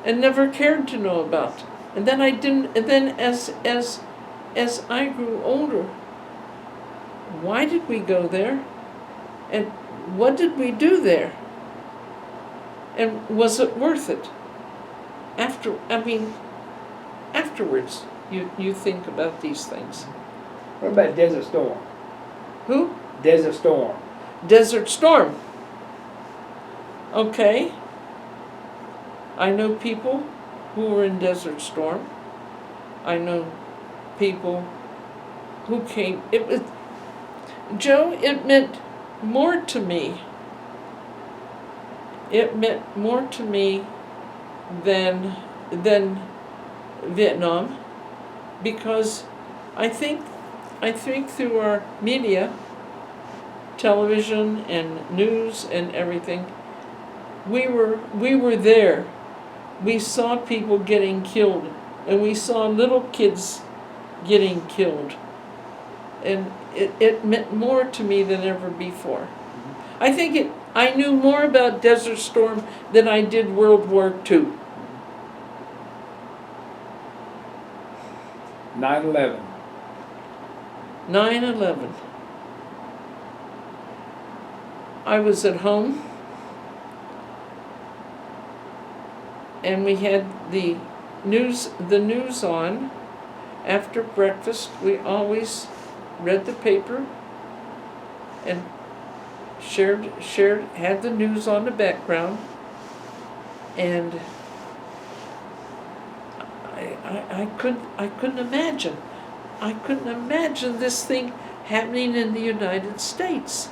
and never cared to know about. And then I didn't. And then as I grew older, why did we go there? And what did we do there? And was it worth it? Afterwards, you think about these things. What about Desert Storm? Who? Desert Storm. Desert Storm. Okay. I know people who were in Desert Storm. I know people who came. Joe, it meant more to me. It meant more to me than Vietnam, because I think through our media, television and news and everything, we were there. We saw people getting killed, and we saw little kids getting killed, and it meant more to me than ever before. I knew more about Desert Storm than I did World War II. 9/11. 9/11. I was at home, and we had the news on. After breakfast, we always read the paper and had the news on the background, and I couldn't imagine. I couldn't imagine this thing happening in the United States.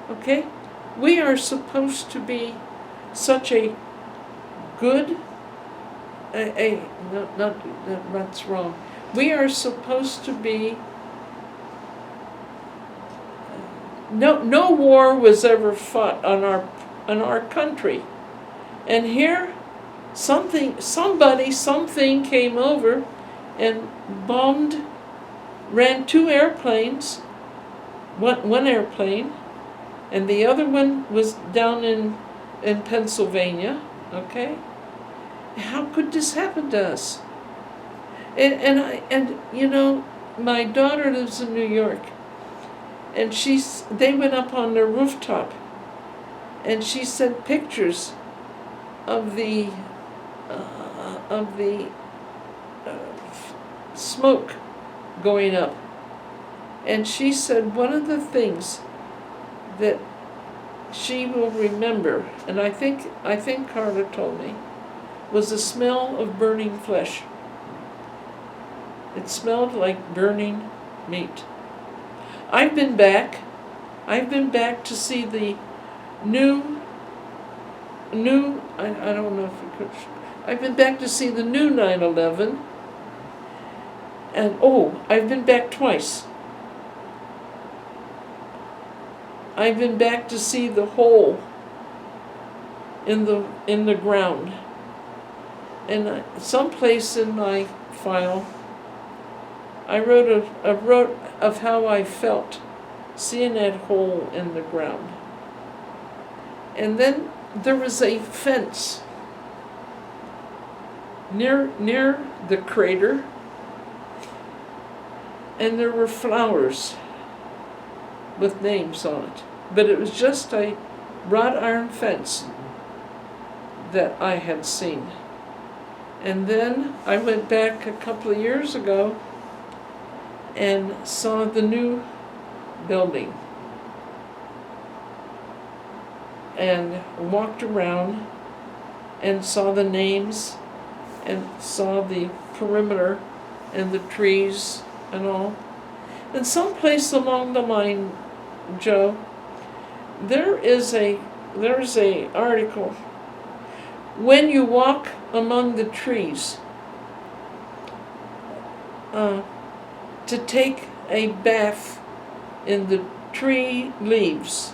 Okay? We are supposed to be such a good, that's wrong. We are supposed to be, no war was ever fought on our country. And here, something came over and ran two airplanes, one airplane, and the other one was down in Pennsylvania, okay? How could this happen to us? And you know, my daughter lives in New York, and they went up on their rooftop, and she sent pictures of the smoke going up. And she said one of the things that she will remember, and I think Carla told me, was the smell of burning flesh. It smelled like burning meat. I've been back to see the new I don't know if we could. I've been back to see the new 9/11, and I've been back twice. I've been back to see the hole in the ground, and someplace in my file, I wrote of how I felt seeing that hole in the ground. And then there was a fence near the crater, and there were flowers with names on it. But it was just a wrought iron fence that I had seen. And then I went back a couple of years ago and saw the new building, and walked around and saw the names and saw the perimeter and the trees and all. And someplace along the line, Joe, there's a article. When you walk among the trees, to take a bath in the tree leaves,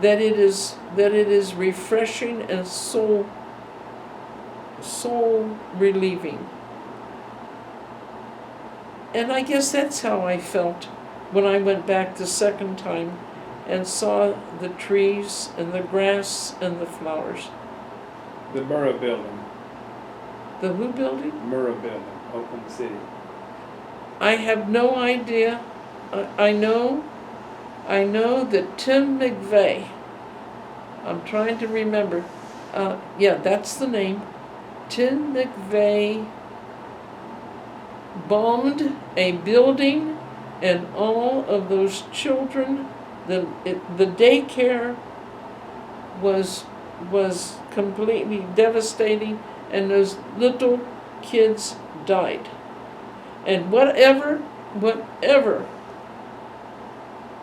that it is refreshing and soul relieving. And I guess that's how I felt when I went back the second time and saw the trees and the grass and the flowers. The Murrah Building. The who building? Murrah Building, Oklahoma City. I have no idea. I know that Tim McVeigh, I'm trying to remember, that's the name. Tim McVeigh bombed a building, and all of those children, the daycare was completely devastating, and those little kids died. And whatever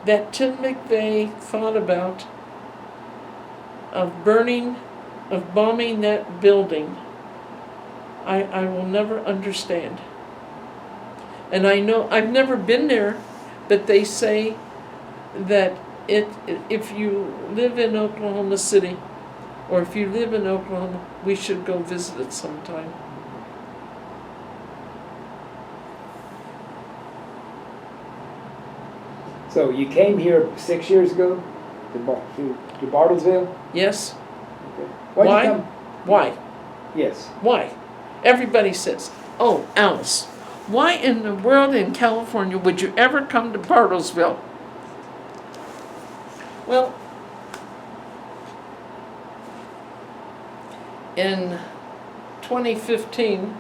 that Tim McVeigh thought about of bombing that building, I will never understand. And I know, I've never been there, but they say that if you live in Oklahoma City, or if you live in Oklahoma, we should go visit it sometime. So you came here 6 years ago to Bartlesville? Yes. Okay. Why? Why'd you come? Why? Yes. Why? Everybody says, "Oh, Alice, why in the world in California would you ever come to Bartlesville?" Well, in 2015,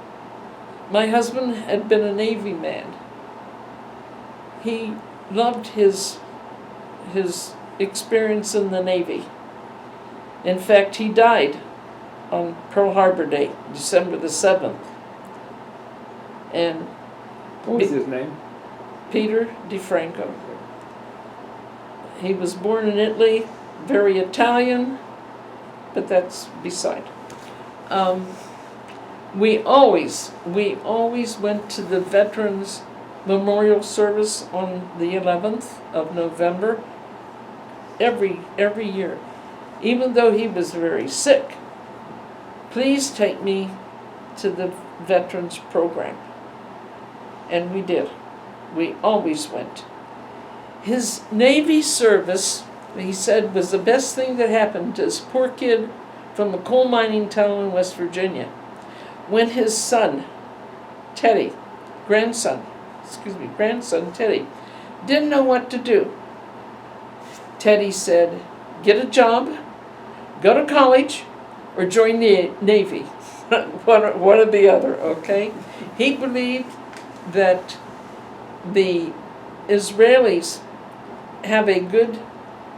my husband had been a Navy man. He loved his experience in the Navy. In fact, he died on Pearl Harbor Day, December the 7th. And What was his name? Peter DeFranco. He was born in Italy, very Italian, but that's beside. We always went to the Veterans Memorial Service on the 11th of November every year. Even though he was very sick, please take me to the Veterans program. And we did. We always went. His Navy service, he said, was the best thing that happened to this poor kid from a coal mining town in West Virginia. When his son, Teddy, grandson Teddy, didn't know what to do, Teddy said, get a job, go to college, or join the Navy. one or the other, okay? He believed that the Israelis have a good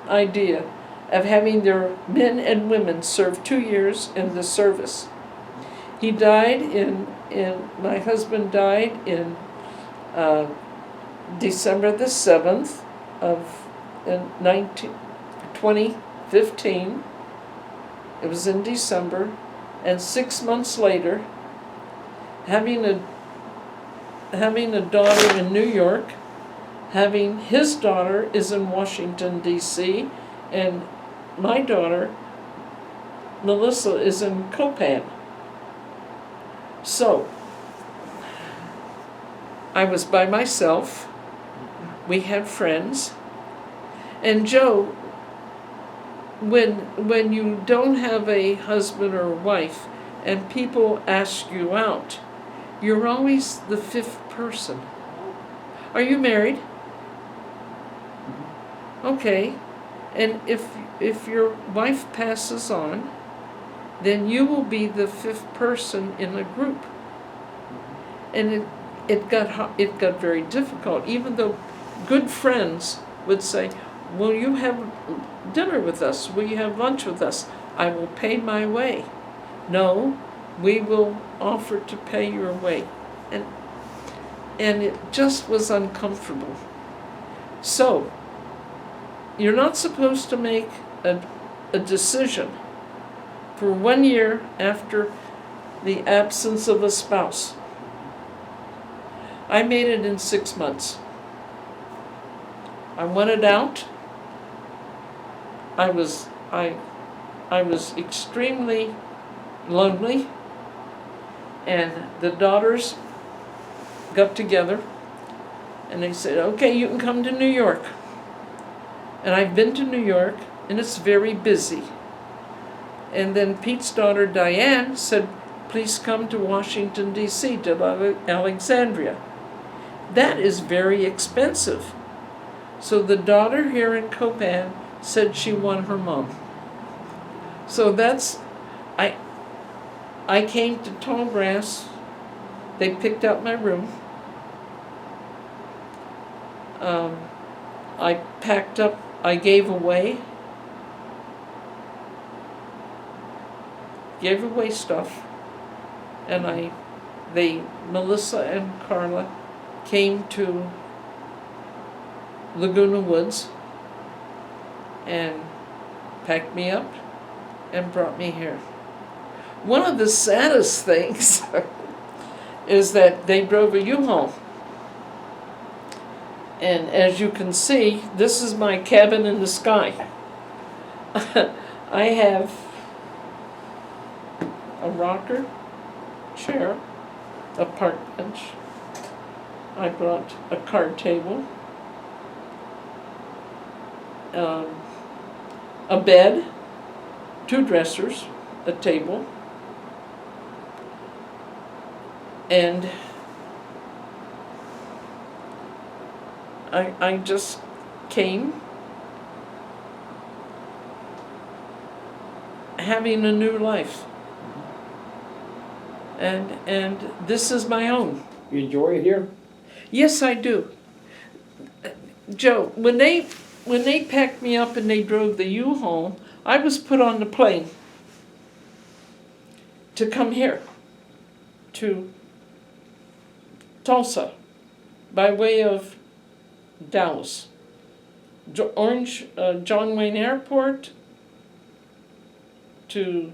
idea of having their men and women serve 2 years in the service. He died my husband died in December the 7th of 2015. It was in December, and 6 months later, having a daughter in New York, having his daughter is in Washington, D.C., and my daughter, Melissa, is in Copan. So, I was by myself. We had friends. And Joe, when you don't have a husband or a wife and people ask you out, you're always the fifth person. Are you married? Okay. And if your wife passes on, then you will be the fifth person in a group. And it got very difficult, even though good friends would say, will you have dinner with us? Will you have lunch with us? I will pay my way. No, we will offer to pay your way. And it just was uncomfortable. So, you're not supposed to make a decision for 1 year after the absence of a spouse. I made it in 6 months. I wanted out. I was extremely lonely, and the daughters got together and they said, okay, you can come to New York. And I've been to New York, and it's very busy. And then Pete's daughter Diane said, please come to Washington, D.C., to Alexandria. That is very expensive. So the daughter here in Copan said she won her mom. So I came to Tallgrass. They picked out my room. I packed up, I gave away stuff, and Melissa and Carla came to Laguna Woods and packed me up and brought me here. One of the saddest things is that they drove a U-Haul. And as you can see, this is my cabin in the sky. I have a rocker, chair, a park bench. I brought a card table, a bed, 2 dressers, a table, and I just came having a new life. and this is my home. You enjoy it here? Yes, I do. Joe, when they packed me up and they drove the U-Haul, I was put on the plane to come here, to Tulsa, by way of Dallas. John Wayne Airport to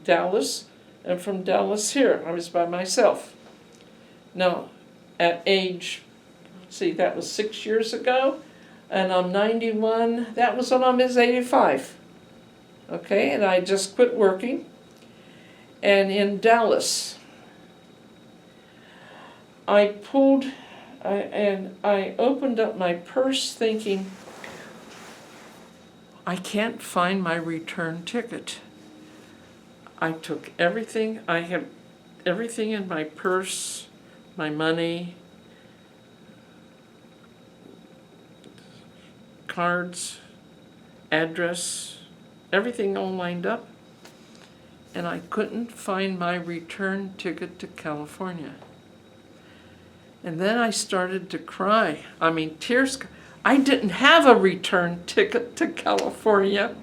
Dallas, and from Dallas here. I was by myself. Now, at age, that was 6 years ago, and I'm 91. That was when I was 85. Okay, and I just quit working. And in Dallas, I opened up my purse thinking, I can't find my return ticket. I took everything. I had everything in my purse, my money, cards, address, everything all lined up. And I couldn't find my return ticket to California. And then I started to cry. I mean, tears. I didn't have a return ticket to California.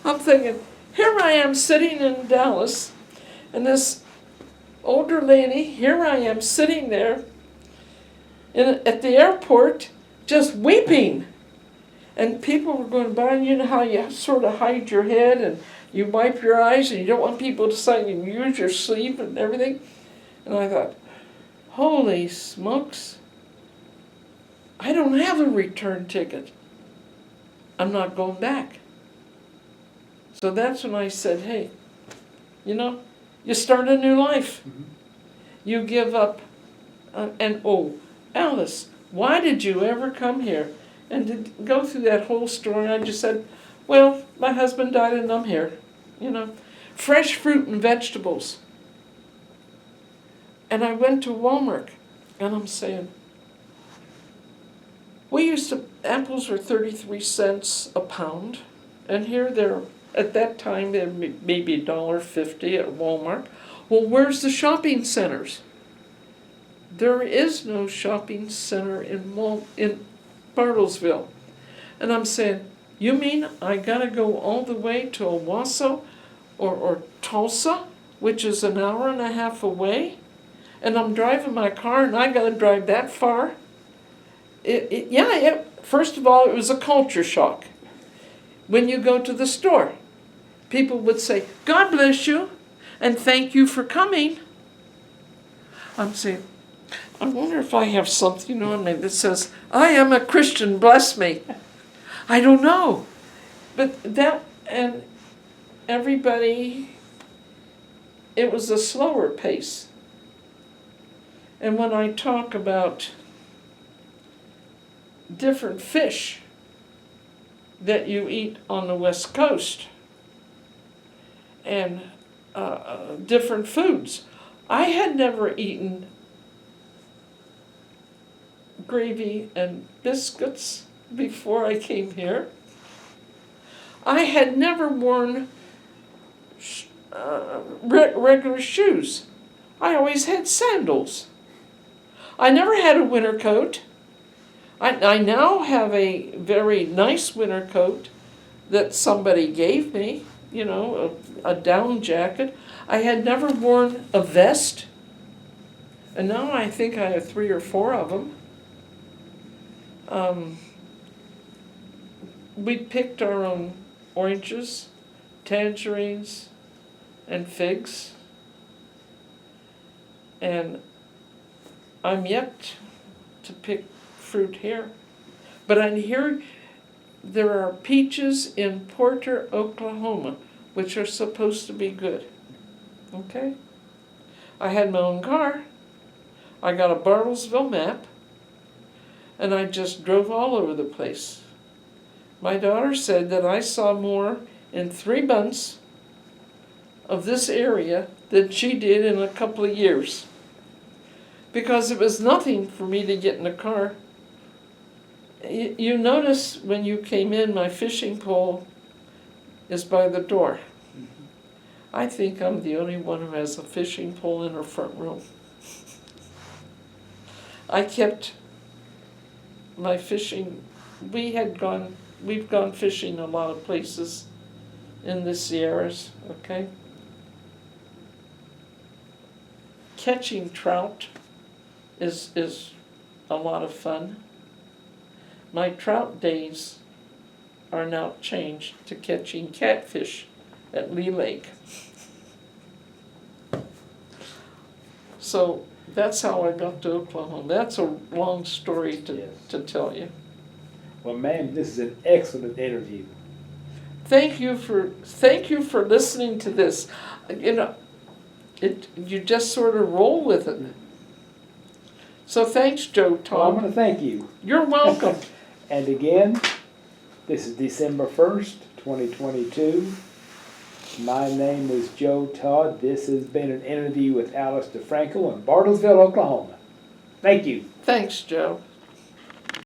I'm thinking, here I am sitting in Dallas, and this older lady, here I am sitting there at the airport just weeping. And people were going by, and you know how you sort of hide your head and you wipe your eyes and you don't want people to say you use your sleeve and everything. And I thought, holy smokes, I don't have a return ticket. I'm not going back. So that's when I said, hey, you start a new life. Mm-hmm. You give up. Alice, why did you ever come here? And to go through that whole story, I just said, well, my husband died and I'm here. Fresh fruit and vegetables. And I went to Walmart, and I'm saying, apples were 33 cents a pound, and here they're, at that time, they're maybe $1.50 at Walmart. Well, where's the shopping centers? There is no shopping center in Bartlesville. And I'm saying, you mean I gotta go all the way to Owasso or Tulsa, which is an hour and a half away? And I'm driving my car and I gotta drive that far? First of all, it was a culture shock. When you go to the store, people would say, God bless you, and thank you for coming. I'm saying, I wonder if I have something on me that says, I am a Christian, bless me. I don't know. But that, and everybody, it was a slower pace. And when I talk about different fish that you eat on the West Coast and different foods, I had never eaten gravy and biscuits before I came here. I had never worn regular shoes. I always had sandals. I never had a winter coat. I now have a very nice winter coat that somebody gave me, a down jacket. I had never worn a vest, and now I think I have 3 or 4 of them. We picked our own oranges, tangerines, and figs. And I'm yet to pick fruit here. But I hear there are peaches in Porter, Oklahoma, which are supposed to be good. Okay? I had my own car. I got a Bartlesville map. And I just drove all over the place. My daughter said that I saw more in 3 months of this area than she did in a couple of years. Because it was nothing for me to get in a car. You notice when you came in, my fishing pole is by the door. I think I'm the only one who has a fishing pole in her front room. I kept my fishing, we've gone fishing a lot of places in the Sierras, okay? Catching trout is a lot of fun. My trout days are now changed to catching catfish at Lee Lake. So that's how I got to Oklahoma. That's a long story to tell you. Well, ma'am, this is an excellent interview. Thank you for listening to this. You know, you just sort of roll with it. So thanks, Joe Todd. Well, I want to thank you. You're welcome. And again, this is December 1st, 2022. My name is Joe Todd. This has been an interview with Alice DeFranco in Bartlesville, Oklahoma. Thank you. Thanks, Joe.